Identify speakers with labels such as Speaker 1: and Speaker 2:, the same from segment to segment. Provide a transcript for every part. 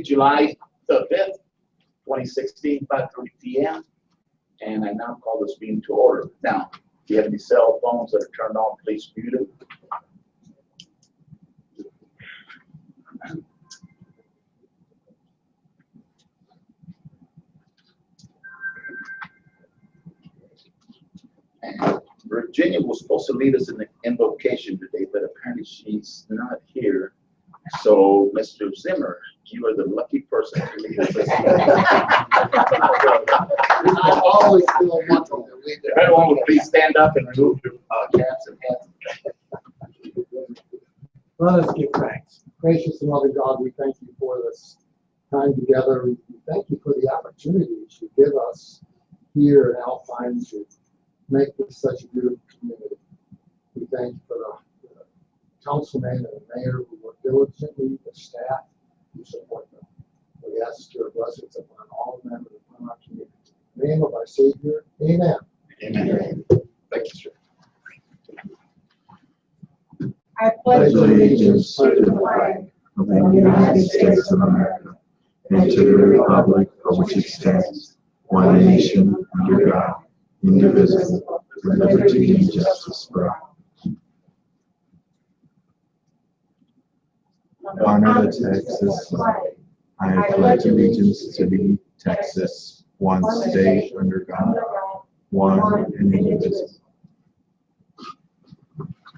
Speaker 1: July the 5th, 2016, 5:30 p.m. And I now call this meeting to order. Now, if you have any cell phones that are turned on, please mute them. And Virginia was supposed to lead us in the invocation today, but apparently she's not here. So, Mr. Zimmer, you are the lucky person to lead us.
Speaker 2: I always feel wonderful.
Speaker 1: Everyone will please stand up and remove your caps and hats.
Speaker 2: Let us give thanks. Gracious and loving God, we thank you for this time together. We thank you for the opportunities you give us here in Alpine to make this such a beautiful community. We thank you for the councilman and the mayor who work diligently, the staff who support them. We ask your blessings upon all of them and upon our community. In the name of our Savior, amen.
Speaker 1: Amen. Thank you, sir.
Speaker 3: I pledge allegiance to the flag of the United States of America and to the republic for which it stands, one nation under God, indivisible, with liberty and justice for all. Honor the Texas flag. I pledge allegiance to the Texas, one state under God, one and indivisible.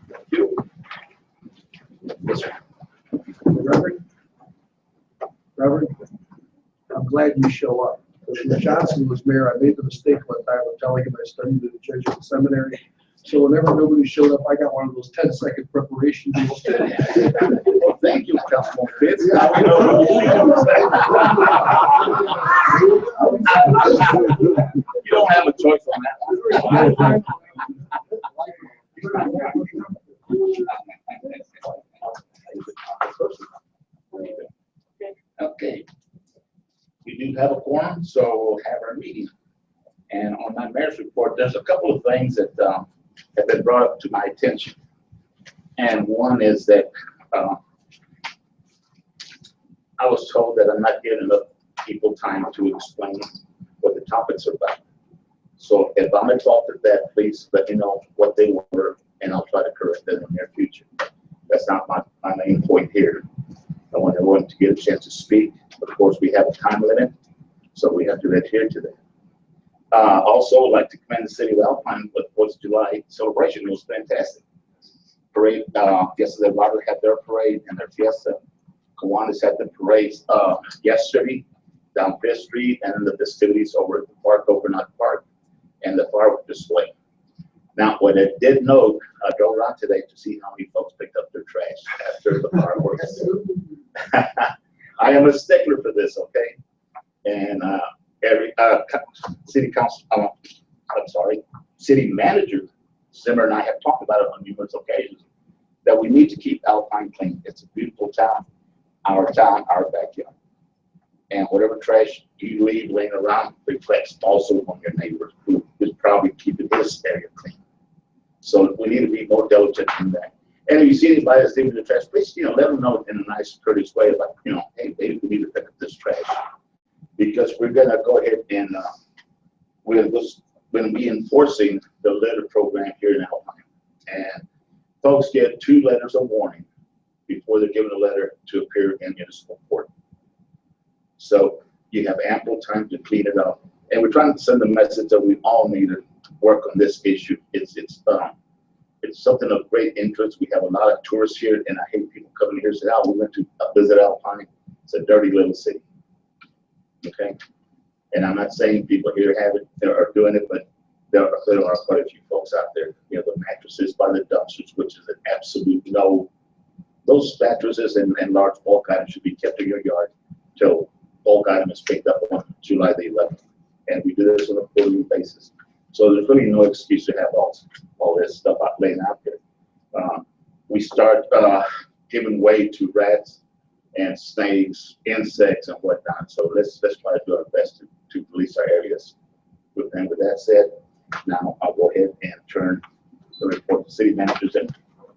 Speaker 1: Thank you. Yes, sir.
Speaker 4: Reverend, I'm glad you show up. When Johnson was mayor, I made the mistake one time of telling him I studied at the Jesuit seminary. So whenever nobody showed up, I got one of those 10-second preparation deals.
Speaker 1: Well, thank you, Councilman Fitz. Now we know you don't have a choice on that. Okay. We do have a quorum, so we'll have our meeting. And on my mayor's report, there's a couple of things that have been brought up to my attention. And one is that I was told that I'm not giving enough people time to explain what the topics are about. So if I'm at fault at that, please let me know what they were, and I'll try to correct that in the near future. That's not my main point here. I want everyone to get a chance to speak. Of course, we have a time limit, so we have to adhere to that. Also, I'd like to commend the city of Alpine with the 4th of July celebration. It was fantastic. Parade, yesterday, Robert had their parade and their fiesta. Kiwanis had the parades yesterday down 5th Street, and then the festivities over at the park, Overnight Park, and the firework display. Now, what I did note, I drove around today to see how many folks picked up their trash after the fireworks. I am a stickler for this, okay? And every city manager Zimmer and I have talked about it on numerous occasions, that we need to keep Alpine clean. It's a beautiful town, our backyard. And whatever trash you leave laying around reflects also on your neighbors who is probably keeping this area clean. So we need to be more diligent in that. And if you see anybody that's leaving the trash, please, let them know in a nice, courteous way, like, hey, maybe we need to pick up this trash. Because we're going to go ahead and we're going to be enforcing the litter program here in Alpine. And folks get 2 letters of warning before they're given a letter to appear in municipal court. So you have ample time to clean it up. And we're trying to send a message that we all need to work on this issue. It's something of great interest. We have a lot of tourists here, and I hate people coming here and say, we went to visit Alpine. It's a dirty little city. Okay? And I'm not saying people here have it or are doing it, but there are quite a few folks out there. The mattresses by the dumpsters, which is an absolute no. Those mattresses and large bulk items should be kept in your yard till bulk item is picked up on July the 11th. And we do this on a quarterly basis. So there's really no excuse to have all this stuff laying out there. We start giving way to rats and snakes, insects, and whatnot. So let's try to do our best to police our areas. And with that said, now I'll go ahead and turn the report to city managers.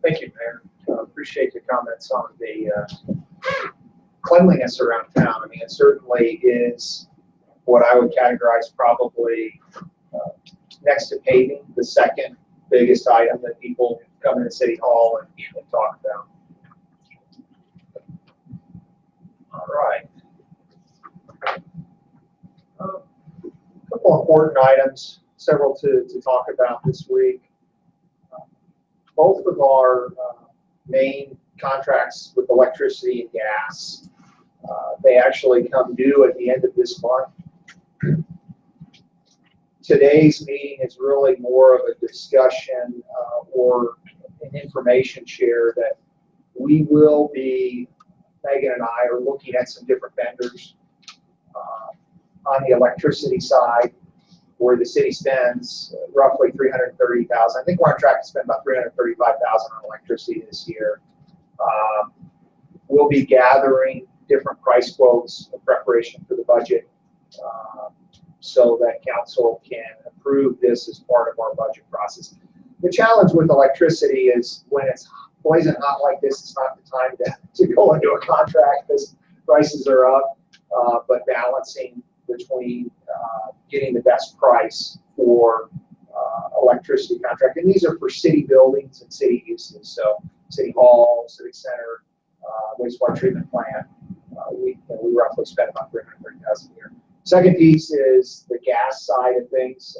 Speaker 5: Thank you, Mayor. Appreciate the comments on the cleanliness around town. I mean, it certainly is what I would categorize probably next to paving, the second biggest item that people come into City Hall and talk about. All right. A couple important items, several to talk about this week. Both of our main contracts with electricity and gas, they actually come due at the end of this month. Today's meeting is really more of a discussion or an information share that we will be, Megan and I are looking at some different vendors on the electricity side, where the city spends roughly $330,000. I think we're on track to spend about $335,000 on electricity this year. We'll be gathering different price quotes in preparation for the budget so that council can approve this as part of our budget process. The challenge with electricity is when it's blazing hot like this, it's not the time to go into a contract because prices are up, but balancing between getting the best price for electricity contract. And these are for city buildings and city uses. So City Hall, Civic Center, wastewater treatment plant, we roughly spend about $330,000 a year. Second piece is the gas side of things.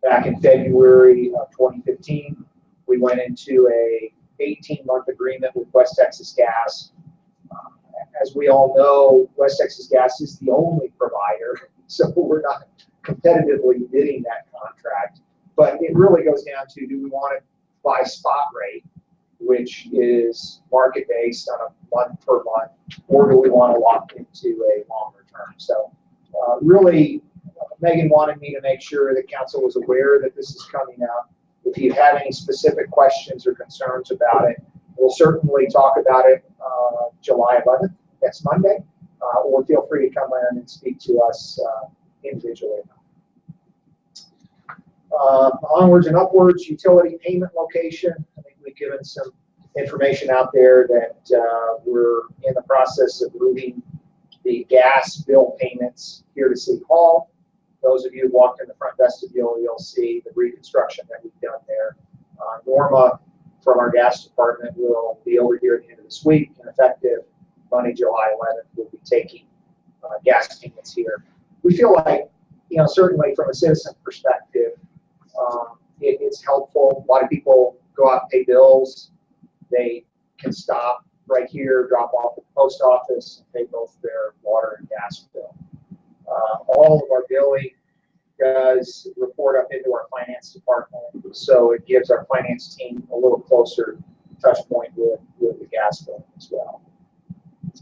Speaker 5: Back in February of 2015, we went into a 18-month agreement with West Texas Gas. As we all know, West Texas Gas is the only provider, so we're not competitively bidding that contract. But it really goes down to, do we want to buy spot rate, which is market-based on a month per month, or do we want to lock into a longer term? So really, Megan wanted me to make sure that council was aware that this is coming up. If you have any specific questions or concerns about it, we'll certainly talk about it July 11th, next Monday, or feel free to come in and speak to us individually. Onwards and upwards, utility payment location. I think we've given some information out there that we're in the process of moving the gas bill payments here to City Hall. Those of you who walked in the front vestibule, you'll see the reconstruction that we've done there. Norma from our gas department will be over here at the end of this week, and effective Monday, July 11th, we'll be taking gas payments here. We feel like, certainly from a citizen perspective, it's helpful. A lot of people go out and pay bills. They can stop right here, drop off at the post office, and pay both their water and gas bill. All of our billing does report up into our finance department, so it gives our finance team a little closer touch point with the gas bill as well.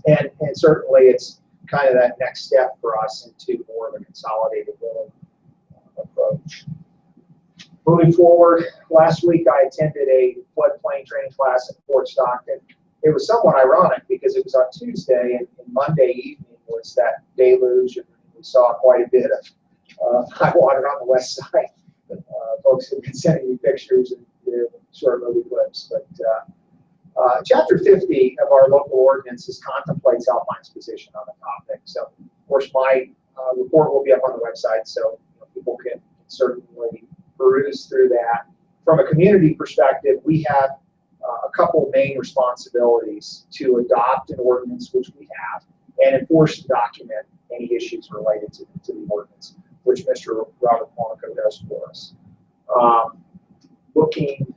Speaker 5: And certainly it's kind of that next step for us into more of a consolidated billing approach. Moving forward, last week I attended a floodplain training class at Fort Stockton. It was somewhat ironic because it was on Tuesday, and Monday evening was that deluge, and we saw quite a bit of high water on the west side. Folks have been sending me pictures and short movie clips. But Chapter 50 of our local ordinances contemplates Alpine's position on the topic. So, of course, my report will be up on the website, so people can certainly peruse through that. From a community perspective, we have a couple of main responsibilities: to adopt an ordinance, which we have, and enforce and document any issues related to the ordinance, which Mr. Robert Monaco does for us. Looking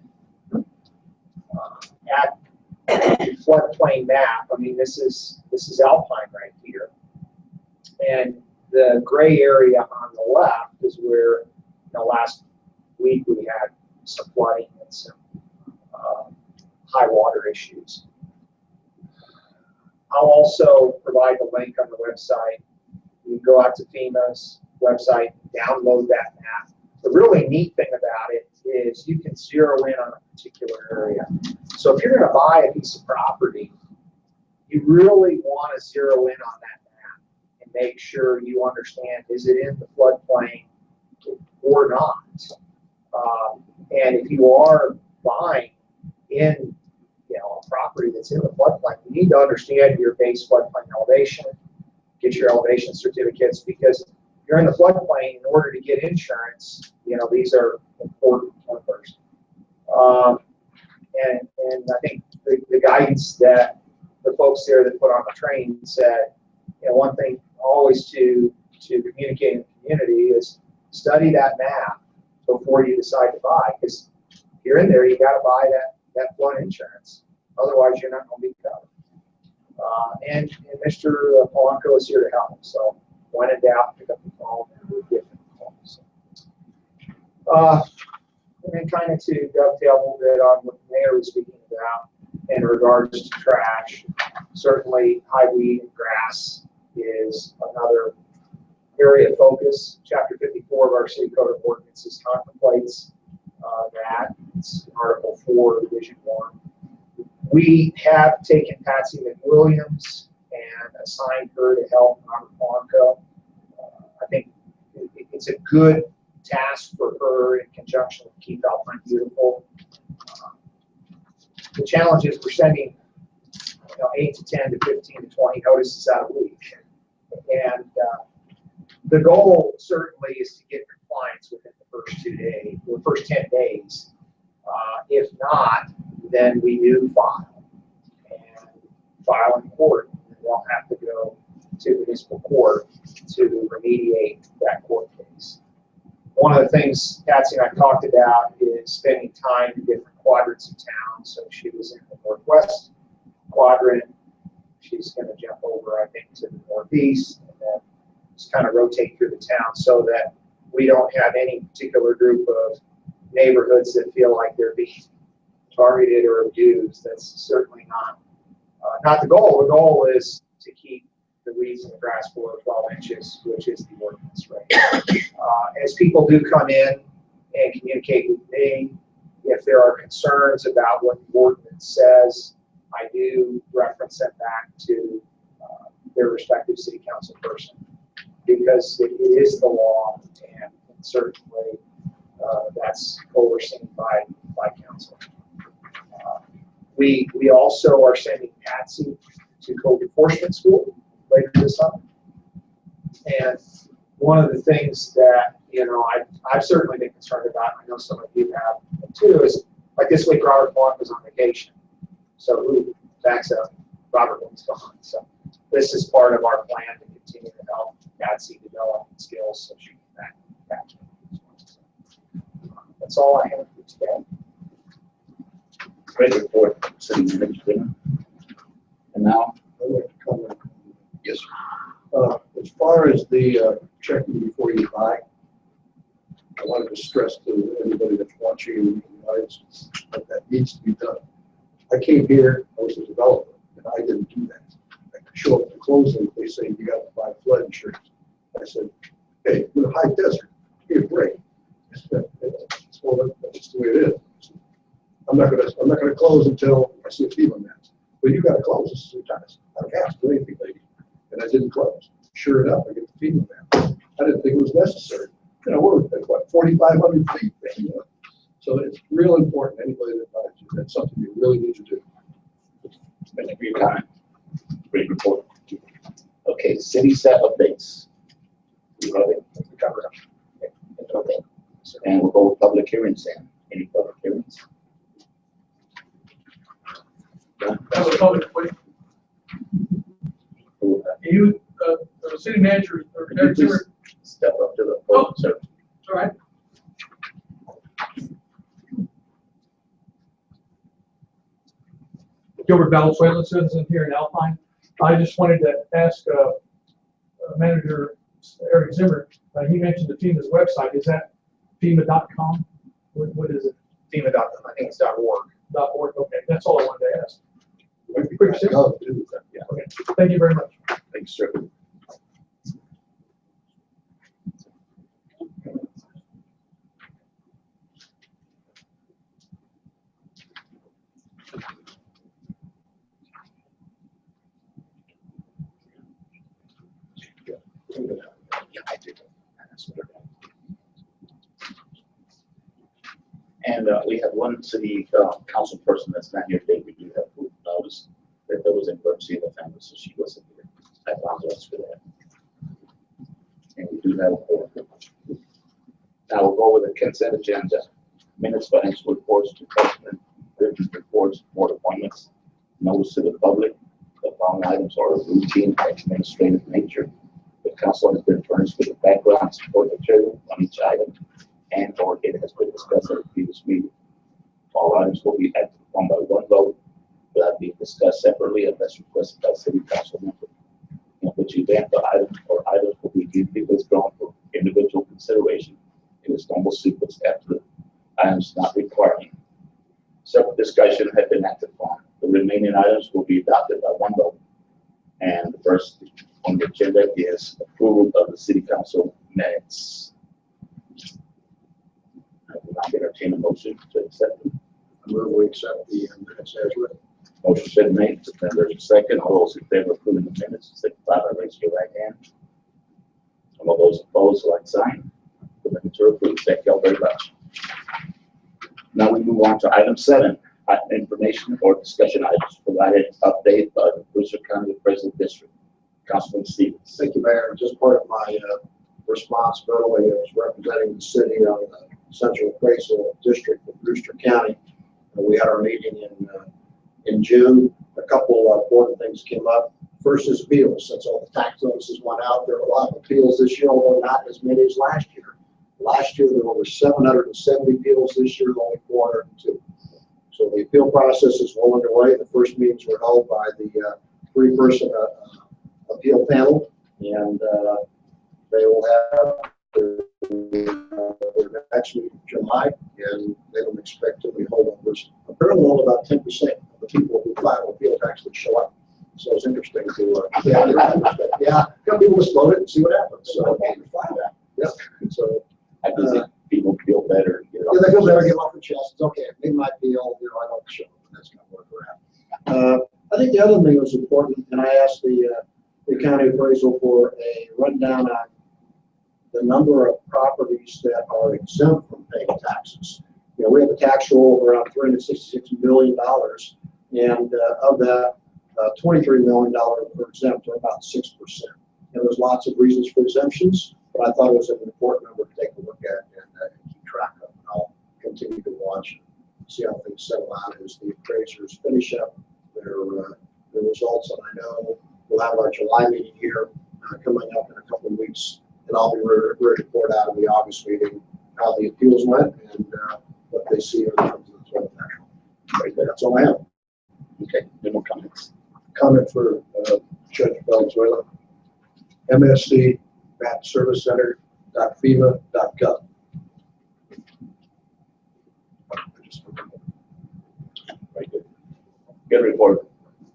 Speaker 5: at the floodplain map, I mean, this is Alpine right here, and the gray area on the left is where last week we had some flooding and some high water issues. I'll also provide the link on the website. You can go out to FEMA's website, download that map. The really neat thing about it is you can zero in on a particular area. So if you're going to buy a piece of property, you really want to zero in on that map and make sure you understand, is it in the floodplain or not? And if you are buying in property that's in the floodplain, you need to understand your base floodplain elevation, get your elevation certificates, because if you're in the floodplain, in order to get insurance, these are important numbers. And I think the guidance that the folks there that put on the train said, one thing always to communicate in the community is study that map before you decide to buy, because if you're in there, you got to buy that flood insurance. Otherwise, you're not going to be covered. And Mr. Polanco is here to help. So when in doubt, pick up the phone and we'll get the phone. So, and then kind of to dovetail a little bit on what the mayor was speaking about in regards to trash, certainly high weed and grass is another area of focus. Chapter 54 of our city code of ordinances contemplates that. It's Article 4, Division 1. We have taken Patsy McWilliams and assigned her to help Robert Polanco. I think it's a good task for her in conjunction with Keep Alpine Beautiful. The challenge is we're sending 8 to 10 to 15 to 20 notices out a week. And the goal certainly is to get compliance within the first 2 days, the first 10 days. If not, then we do file in court. And they'll have to go to the municipal court to remediate that court case. One of the things Patsy and I talked about is spending time in different quadrants of town. So she was in the northwest quadrant. She's going to jump over, I think, to the northeast, and then just kind of rotate through the town so that we don't have any particular group of neighborhoods that feel like they're being targeted or abused. That's certainly not the goal. The goal is to keep the weeds and the grass below 12 inches, which is the ordinance rate. As people do come in and communicate with me, if there are concerns about what the ordinance says, I do reference them back to their respective city council person, because it is the law, and certainly that's overseen by council. We also are sending Patsy to code enforcement school later this summer. And one of the things that, I've certainly been concerned about, and I know some of you have too, is like this week Robert Blunt was on vacation. So who backs up Robert when he's gone? So this is part of our plan to continue to help Patsy develop skills so she can back. That's all I have for today.
Speaker 1: Great report, City Manager. And now,
Speaker 4: I'd like to comment.
Speaker 1: yes,
Speaker 4: As far as the checking before you buy, I wanted to stress to anybody that's watching in the audience that needs to be done. I came here, I was a developer, and I didn't do that. I show up at the closing, they say you got to buy flood insurance. I said, hey, we're in the high desert, give me a break. Well, that's just the way it is. I'm not gonna close until I see a FEMA map. But you got to close this 3 times. I don't have to do anything, lady. And I didn't close. Sure enough, I get the FEMA map. I didn't think it was necessary. We're at what, 4,500 feet? So it's real important. Anybody that buys you, that's something you really need to do.
Speaker 1: thank you for your time. Great report. Okay, city set updates. You have it? Okay. And we'll go with public hearings then. Any public hearings?
Speaker 6: That was public question. You, the city manager, or
Speaker 1: Could you please step up to the podium, sir?
Speaker 6: all right. Gilbert Valenzuela, citizen here in Alpine. I just wanted to ask Manager Eric Zimmer. He mentioned the FEMA's website. Is that FEMA.com? What is it?
Speaker 5: FEMA.com, I think it's .org.
Speaker 6: .org. Okay, that's all I wanted to ask.
Speaker 5: Yeah.
Speaker 6: Okay, thank you very much.
Speaker 1: Thanks, sir. Yeah, I did. And we have one city council person that's not here today. We do have over the consent agenda. Minutes, financial reports, department written reports, board appointments, notice to the public. The following items are of routine administrative nature. The council has been furnished with a background support material on each item, and or it has been discussed at a previous meeting. All items will be acted upon by one vote without being discussed separately unless requested by city council member. In which event the item or items will be immediately withdrawn for individual consideration in its normal sequence after the items not requiring separate discussion had been acted upon. The remaining items will be adopted by one vote. And the first on the agenda is approval of the city council minutes. I will now entertain a motion to accept them.
Speaker 3: I move we accept the minutes as written.
Speaker 1: Motion been made, then there's a second. All those in favor of approving the minutes, signify by raising your right hand. All those opposed, like sign. The minutes are approved. Thank you all very much. Now we move on to item 7, information or discussion items provided update by the Brewster County Appraisal District. Councilman Stevens.
Speaker 7: Thank you, Mayor. Just part of my responsibility as representing the city on the Central Appraisal District of Brewster County. We had our meeting in June. A couple of important things came up. First is appeals. Since all the tax notices went out, there are a lot of appeals this year, although not as many as last year. Last year, there were over 770 appeals. This year, only 402. So the appeal process is well underway. The first meetings were held by the 3-person appeal panel, and they will have their next meeting in July, and they don't expect to be holdovers. Apparently, only about 10% of the people who file appeals actually show up. So it's interesting to come people just vote it and see what happens. So find out. Yeah. So
Speaker 1: I think people feel better.
Speaker 7: yeah, they feel better, get off the chest. It's okay. They might feel, I don't show up, and that's kind of where we're at. I think the other thing was important, and I asked the county appraisal for a rundown on the number of properties that are exempt from paying taxes. We have a tax roll of around $366 million, and of that, $23 million are exempt, or about 6%. And there's lots of reasons for exemptions, but I thought it was an important number to take a look at and keep track of. And I'll continue to watch and see how things settle out as the appraisers finish up their results. And I know we'll have our July meeting here coming up in a couple of weeks, and I'll be ready to report out in the August meeting how the appeals went and what they see in terms of the total tax roll. Right there. That's all I have.
Speaker 1: Okay, no more comments.
Speaker 4: Comment for Judge Valenzuela. MSC Map Service Center.FEMA.gov.
Speaker 1: Very good. Good report,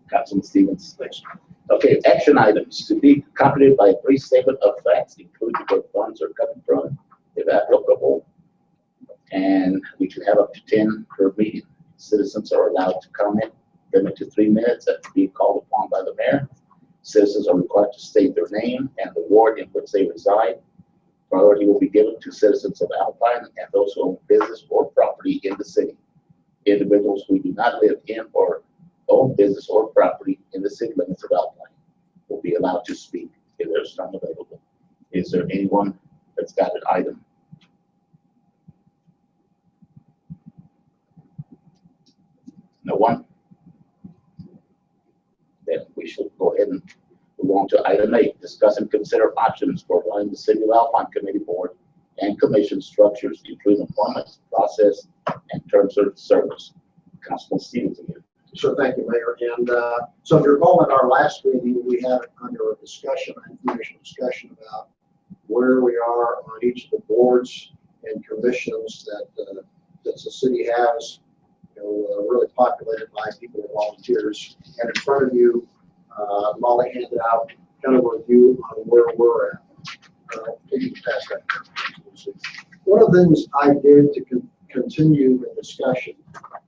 Speaker 1: Councilman Stevens. Thanks. Okay, action items to be accompanied by a brief statement of facts, including where funds are coming from, if applicable, and we can have up to 10 per meeting. Citizens are allowed to comment, limit to 3 minutes after being called upon by the mayor. Citizens are required to state their name and the ward in which they reside. Priority will be given to citizens of Alpine and those who own business or property in the city. Individuals who do not live in or own business or property in the city limits of Alpine will be allowed to speak if there's none available. Is there anyone that's got an item? No one? Then we should go ahead and move on to item 8. Discuss and consider options for running the City of Alpine Committee Board and Commission structures, including appointments, process, and terms of service. Councilman Stevens again.
Speaker 7: Sure, thank you, Mayor. And so if you recall in our last meeting, we had under a discussion, an informational discussion about where we are on each of the boards and commissions that the city has, really populated by people and volunteers. And in front of you, Molly handed out kind of a review on where we're at. Can you pass that down? One of the things I did to continue the discussion,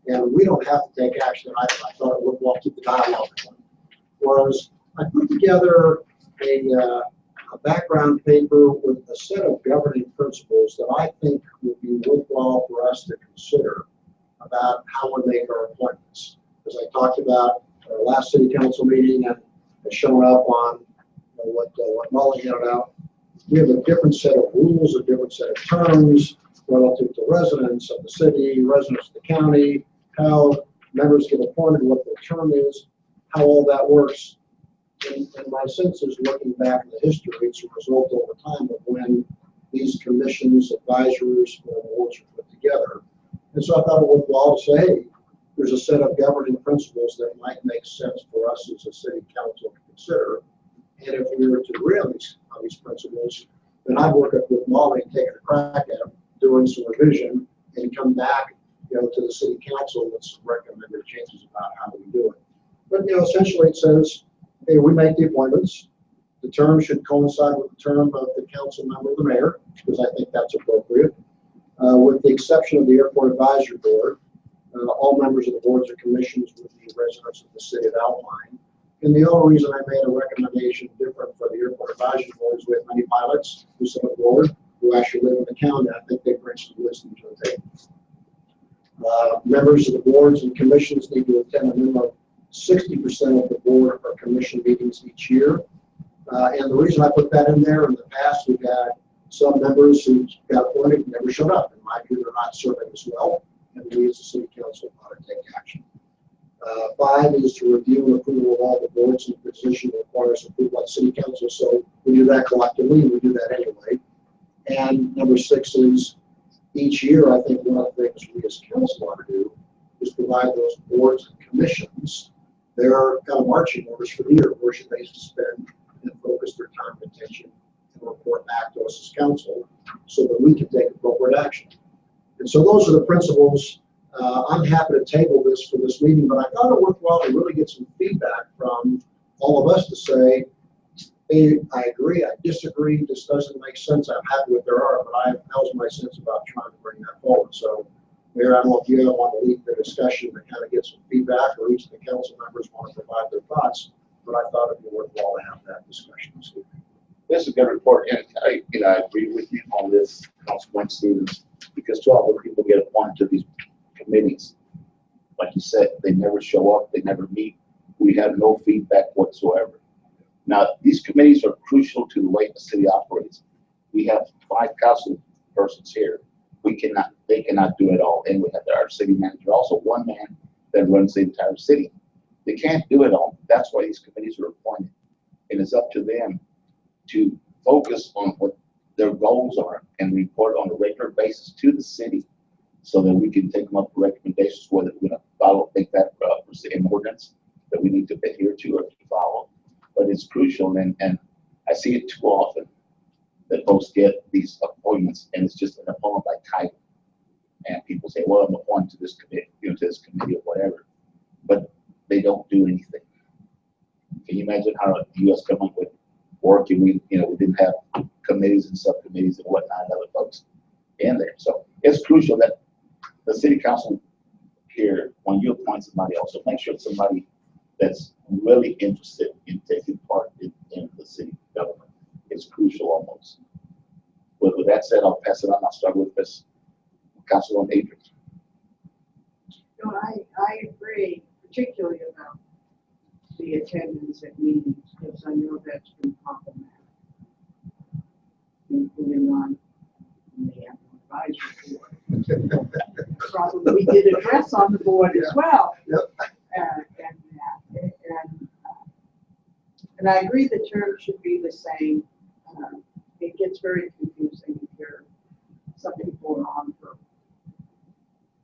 Speaker 7: and we don't have to take action on it, I thought it would well keep the dialogue going, was I put together a background paper with a set of governing principles that I think would be worthwhile for us to consider about how we make our appointments. As I talked about our last city council meeting and has shown up on what Molly handed out, we have a different set of rules, a different set of terms, relative to residents of the city, residents of the county, how members get appointed, what their term is, how all that works. And my sense is, looking back in the history, it's a result over time of when these commissions, advisories, or boards are put together. And so I thought it worthwhile to say, hey, there's a set of governing principles that might make sense for us as a city council to consider. And if we were to agree on these principles, then I'd work up with Molly and take a crack at doing some revision and come back, to the city council with some recommended changes about how we do it. But, essentially it says, hey, we make the appointments. The term should coincide with the term of the council member, the mayor, because I think that's appropriate. With the exception of the airport advisory board, all members of the boards or commissions would be residents of the city of Alpine. And the only reason I made a recommendation different for the airport advisory board is we have many pilots who sit on the board who actually live in the county. I think they bring some wisdom to the table. Members of the boards and commissions need to attend a minimum of 60% of the board or commission meetings each year. And the reason I put that in there, in the past, we've had some members who got appointed and never showed up. In my view, they're not serving as well, and we as a city council ought to take action. 5 is to review and approval of all the boards and position requires approval by city council. So we do that collectively, and we do that anyway. And number 6 is each year, I think one of the things we as council ought to do is provide those boards and commissions their kind of marching orders for the year. Where should they spend and focus their time and attention and report back to us as council so that we can take appropriate action. And so those are the principles. I'm happy to table this for this meeting, but I thought it worthwhile to really get some feedback from all of us to say, hey, I agree, I disagree, this doesn't make sense, I'm happy with there are, but that was my sense about trying to bring that forward. So, Mayor, I don't know if you want to lead the discussion to kind of get some feedback, or each of the council members want to provide their thoughts, but I thought it'd be worthwhile to have that discussion this evening.
Speaker 1: This is a good report, and I agree with you on this, Councilman Stevens, because too often people get appointed to these committees. Like you said, they never show up, they never meet. We have no feedback whatsoever. Now, these committees are crucial to the way the city operates. We have 5 council persons here. They cannot do it all. And we have our city manager, also one man that runs the entire city. They can't do it all. That's why these committees are appointed. And it's up to them to focus on what their goals are and report on a regular basis to the city so that we can take them up for recommendations, whether we're going to take that an ordinance that we need to adhere to or to follow. But it's crucial, and I see it too often that folks get these appointments and it's just an appointment by title. And people say, well, I'm appointed to this committee, to this committee or whatever, but they don't do anything. Can you imagine how the U.S. come up with work and we didn't have committees and subcommittees and whatnot, other folks in there. So it's crucial that the city council here, when you appoint somebody, also make sure it's somebody that's really interested in taking part in the city government. It's crucial almost. With that said, I'll pass it on. I'll start with this Councilwoman Adrian.
Speaker 8: No, I agree, particularly about the attendance at meetings, because I know that's been problematic, including on the advisory board. Probably we did address on the board as well.
Speaker 7: Yep.
Speaker 8: And I agree the terms should be the same. It gets very confusing if you're some people are on for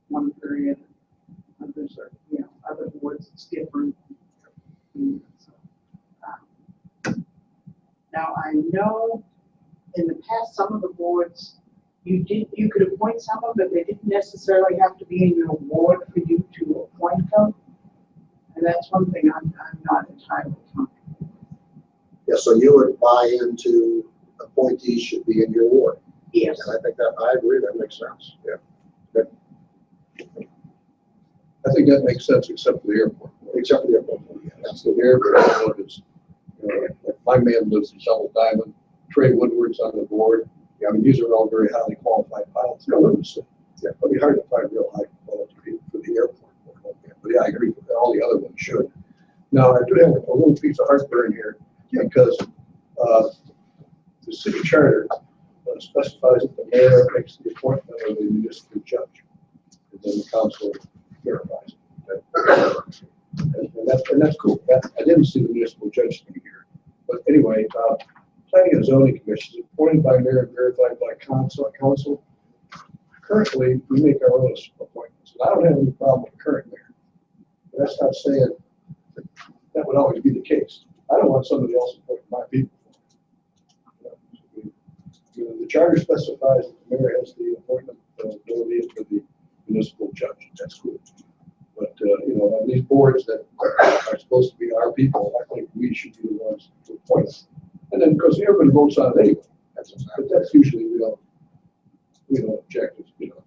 Speaker 8: one period, others are, other boards it's different. Now I know in the past some of the boards you could appoint someone, but they didn't necessarily have to be in your ward for you to appoint them. And that's one thing I'm not entirely confident.
Speaker 7: Yeah, so you would buy into appointees should be in your ward.
Speaker 8: Yes.
Speaker 7: And I think I agree, that makes sense. Yeah. Good.
Speaker 4: I think that makes sense, except for the airport.
Speaker 7: Except for the airport. Yeah,
Speaker 4: That's the airport is, like my man lives in Shovel Diamond, Trey Woodward's on the board. Yeah, I mean, these are all very highly qualified pilots. Yeah, it'd be hard to find real high quality people for the airport. But yeah, I agree with that. All the other ones should. Now, I do have a little piece of heartburn here because the city charter specifies that the mayor makes the appointment of the municipal judge, and then the council verifies it. And that's cool. I didn't see the municipal judge thing here. But anyway, planning and zoning commission is appointed by mayor and verified by council. Currently, we make our own appointments. And I don't have any problem with current mayor. But that's not saying that would always be the case. I don't want somebody else appointing my people. The charter specifies that the mayor has the appointment ability for the municipal judge. That's cool. But, on these boards that are supposed to be our people, I think we should be the ones to appoint them. And then, because everybody votes on it anyway. But that's usually, we don't object.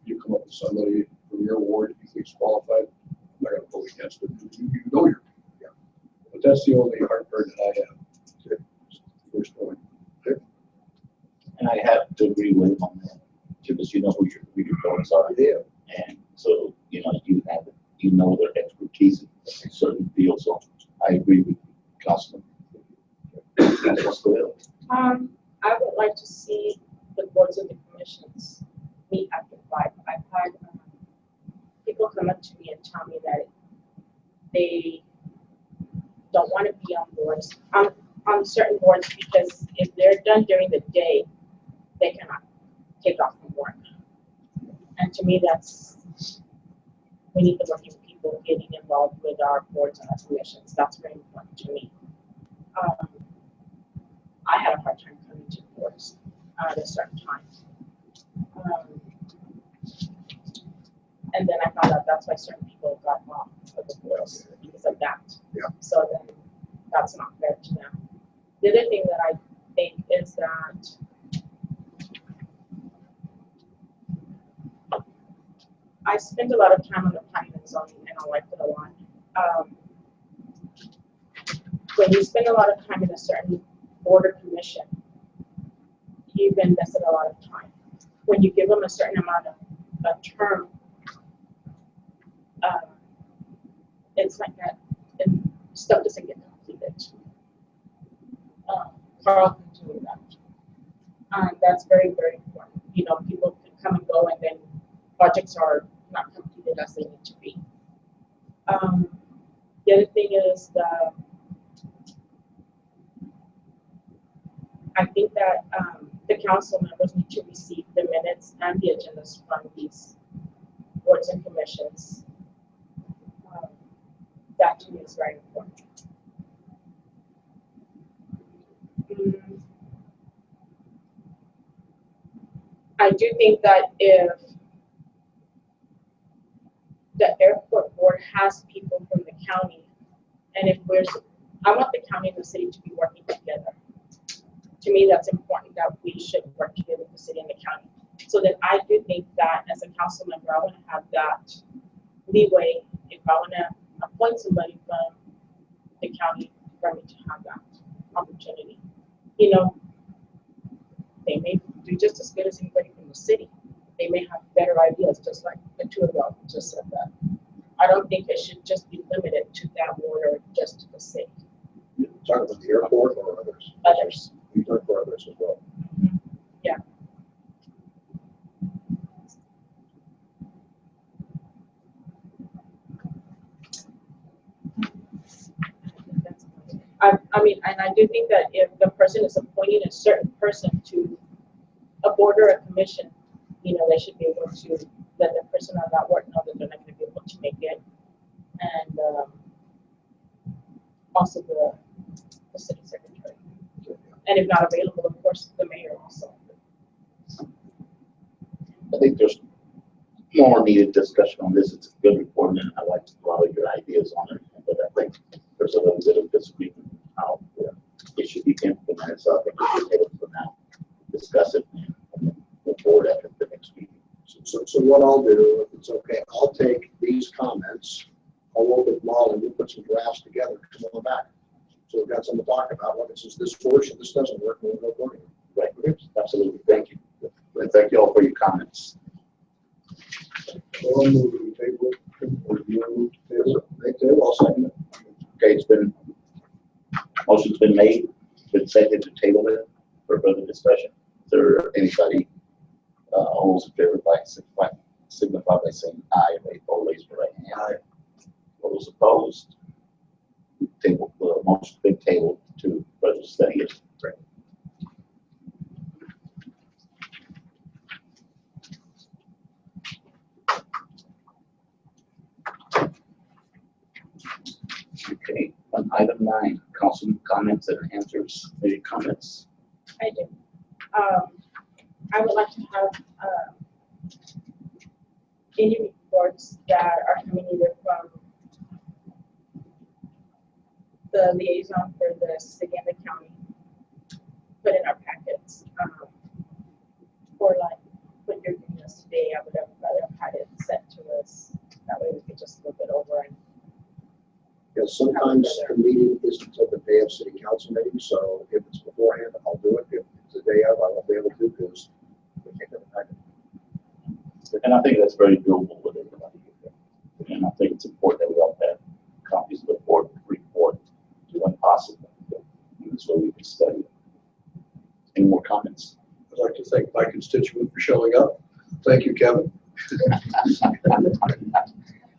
Speaker 4: You come up with somebody from your ward that you think is qualified, I'm not going to vote against it. You know you're. Yeah. But that's the only heartburn that I have. Okay. First point. Okay.
Speaker 1: And I have to agree with him on that, because you know who your votes are.
Speaker 4: Yeah.
Speaker 1: And so, you know their expertise in certain fields, so I agree with Councilman.
Speaker 9: I would like to see the boards of the commissions meet after 5. I've had people come up to me and tell me that they don't want to be on boards, on certain boards, because if they're done during the day, they cannot take off from work. And to me, we need the working people getting involved with our boards and our commissions. That's very important to me. I had a hard time coming to boards at a certain time. And then I found out that's why certain people got off of the boards because of that.
Speaker 7: Yeah.
Speaker 9: So then that's not fair to them. The other thing that I think is that I spent a lot of time on the planning and zoning, and I liked it a lot. When you spend a lot of time in a certain board or commission, you've invested a lot of time. When you give them a certain amount of a term, it's like that, and stuff doesn't get completed. Carl can do that. That's very, very important. People can come and go, and then projects are not completed as they need to be. The other thing is that I think that the council members need to receive the minutes and the agendas from these boards and commissions. That to me is very important. I do think that if the airport board has people from the county, and I want the county and the city to be working together. To me, that's important that we should work together with the city and the county. So that I do think that as a council member, I want to have that leeway if I want to appoint somebody from the county for me to have that opportunity. They may do just as good as anybody from the city. They may have better ideas, just like the two of y'all just said that. I don't think it should just be limited to that ward or just to the city.
Speaker 7: You're talking about the airport or others?
Speaker 9: Others.
Speaker 7: You talk for others as well.
Speaker 9: Yeah. I mean, and I do think that if the person is appointing a certain person to a board or a commission, they should be able to let the person on that board know that they're not going to be able to make it. And also the city secretary. And if not available, of course, the mayor also.
Speaker 1: I think there's more needed discussion on this. It's a good report, and I like a lot of your ideas on it. But I think there's a little bit of disagreement on how it should be implemented. So I think we should take it for now, discuss it, and then move forward after the next meeting.
Speaker 7: So what I'll do, if it's okay, I'll take these comments, I'll work with Molly, we'll put some drafts together, come on back. So we've got something to talk about. What is this works and this doesn't work, we'll go for it.
Speaker 1: Right, absolutely. Thank you. And thank you all for your comments.
Speaker 7: I'll move to the table, or you want to move to the table? Make table, I'll second it.
Speaker 1: Okay, motion's been made, been seconded to table it for further discussion. Is there anybody, all those in favor, signify by saying aye, or raise your right hand. All those opposed? Table, motion been tabled to further study it. Okay, on item 9, council comments and answers. Any comments?
Speaker 9: I do. I would like to have any reports that are coming either from the liaison for the city and the county put in our packets. Or like what you're giving us today, I would have rather have had it sent to us. That way we could just look it over and
Speaker 7: You know, sometimes the meeting isn't until the day of city council meeting, so if it's beforehand, I'll do it. If it's the day of, I won't be able to because we can't get it back.
Speaker 1: And I think that's very doable with everybody. And I think it's important that we all have copies of the board report when possible. And so we can study it. Any more comments?
Speaker 4: I'd like to thank my constituent for showing up. Thank you, Kevin.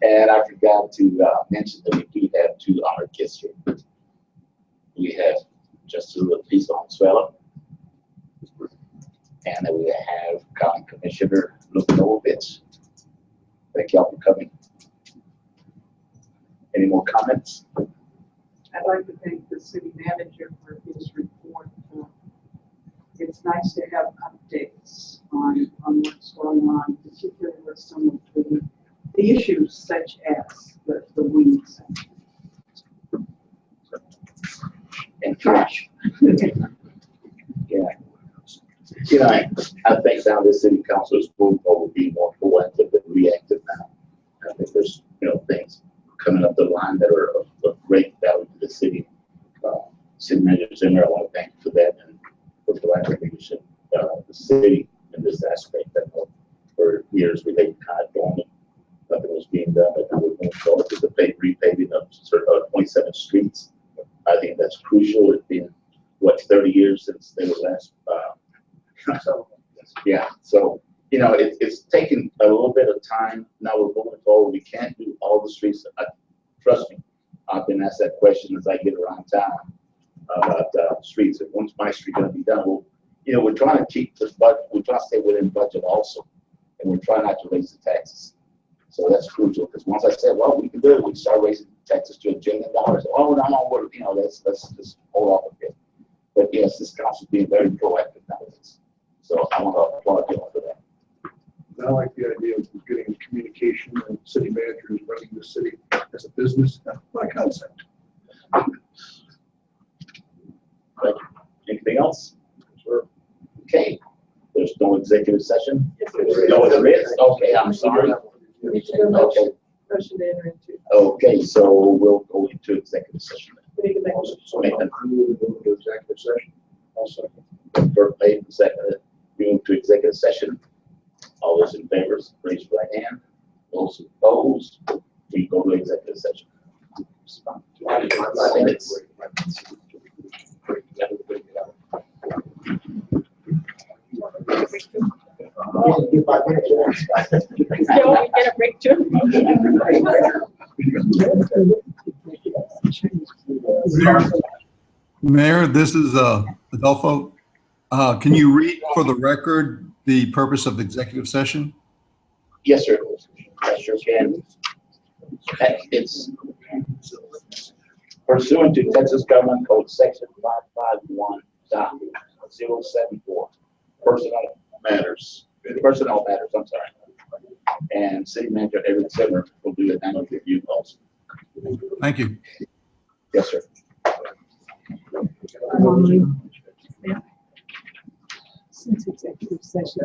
Speaker 1: And I forgot to mention that we do have 2 honored guests here. We have Justice Luis Valenzuela, and then we have County Commissioner Luke Novovich. Thank y'all for coming. Any more comments?
Speaker 8: I'd like to thank the city manager for his report. It's nice to have updates on what's going on, particularly with some of the issues such as the weeds.
Speaker 1: And trash. Yeah. You know, I think now the city council is moving over being more proactive than reactive now. I think there's, things coming up the line that are of great value to the city. City manager Zimmer, I want to thank you for that and for proactive leadership. The city in this aspect that for years we laid kind of dormant. Nothing was being done, but now we're moving forward with the repaving of 27 streets. I think that's crucial. It's been, 30 years since they were last. Yeah, so, it's taken a little bit of time. Now we're moving forward. We can't do all the streets. Trust me, I've been asked that question as I get around town about streets. And when's my street going to be done? Well, we're trying to keep this budget. We're trying to stay within budget also. And we're trying not to raise the taxes. So that's crucial, because once I said, well, we can do it, we start raising taxes to $1 billion. Oh, I'm on board. Let's just hold off a bit. But yes, this council is being very proactive nowadays. So I want to applaud you for that.
Speaker 4: I like the idea of getting communication and city managers running the city as a business. That's my concept.
Speaker 1: Anything else? Sure. Okay. There's no executive session? No, there is? Okay, I'm sorry. Okay.
Speaker 8: Motion to enter into.
Speaker 1: Okay, so we'll go into executive session.
Speaker 7: So I'm moving to executive session.
Speaker 1: Also, first made and seconded, move to executive session. All those in favor, raise your right hand. Those opposed, we go to executive session. I think it's.
Speaker 9: still we get a break too.
Speaker 10: Mayor, this is Adolfo. Can you read for the record the purpose of the executive session?
Speaker 1: Yes, sir. I sure can. It's pursuant to Texas Government Code Section 551.074, personnel matters, I'm sorry. And City Manager Eric Zimmer will do an annual review also.
Speaker 10: Thank you.
Speaker 1: Yes, sir.
Speaker 8: Since executive session,